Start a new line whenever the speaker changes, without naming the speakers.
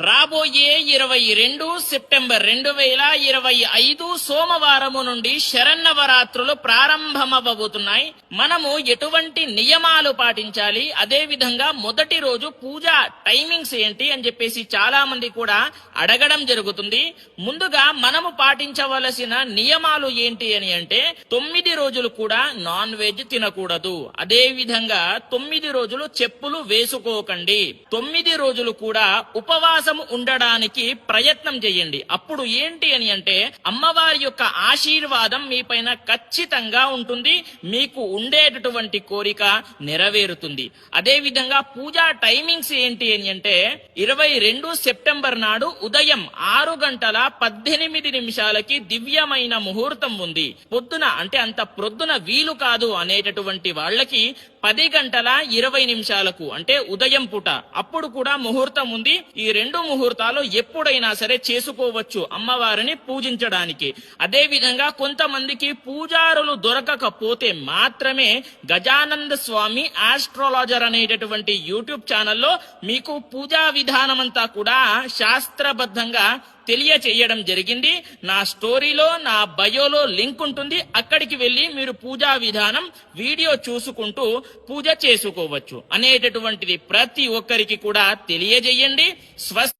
రాబోయే 22 సెప్టెంబర్ 2025 సోమవారము నుండి శరన్నవరాత్రులు ప్రారంభమవబోతున్నాయి. మనము ఎటువంటి నియమాలు పాటించాలి, అదే విధంగా మొదటి రోజు పూజ టైమింగ్స్ ఏంటి అని చెప్పేసి చాలా మంది కూడా అడగడం జరుగుతుంది. ముందుగా మనము పాటించవలసిన నియమాలు ఏంటి అని అంటే 9 రోజులు కూడా నాన్ వెజ్ తినకూడదు. అదే విధంగా 9 రోజులు చెప్పులు వేసుకోకండి. 9 రోజులు కూడా ఉపవాసం ఉండడానికి ప్రయత్నం చేయండి. అప్పుడు ఏంటి అని అంటే అమ్మవారి యొక్క ఆశీర్వాదం మీ పైన ఖచ్చితంగా ఉంటుంది. మీకు ఉండేటటువంటి కోరిక నెరవేరుతుంది. అదే విధంగా పూజా టైమింగ్స్ ఏంటి అని అంటే 22 సెప్టెంబర్ నాడు ఉదయం 6:18 దివ్యమైన ముహూర్తం ఉంది. పొద్దున అంటే అంత ప్రొద్దున వీలు కాదు అనేటటువంటి వాళ్ళకి 10:20 అంటే ఉదయం పూట అప్పుడు కూడా ముహూర్తం ఉంది. ఈ రెండు ముహూర్తాలు ఎప్పుడైనా సరే చేసుకోవచ్చు అమ్మవారిని పూజించడానికి. అదే విధంగా కొంతమందికి పూజారులు దొరకకపోతే మాత్రమే గజానంద స్వామి ఆస్ట్రాలజర్ అనేటటువంటి యూట్యూబ్ ఛానల్లో మీకు పూజా విధానమంతా కూడా శాస్త్రబద్ధంగా తెలియచేయడం జరిగింది. నా స్టోరీలో, నా బయోలో లింక్ ఉంటుంది. అక్కడికి వెళ్ళి మీరు పూజా విధానం వీడియో చూసుకుంటూ పూజ చేసుకోవచ్చు అనేటటువంటిది ప్రతి ఒక్కరికి కూడా తెలియజేయండి.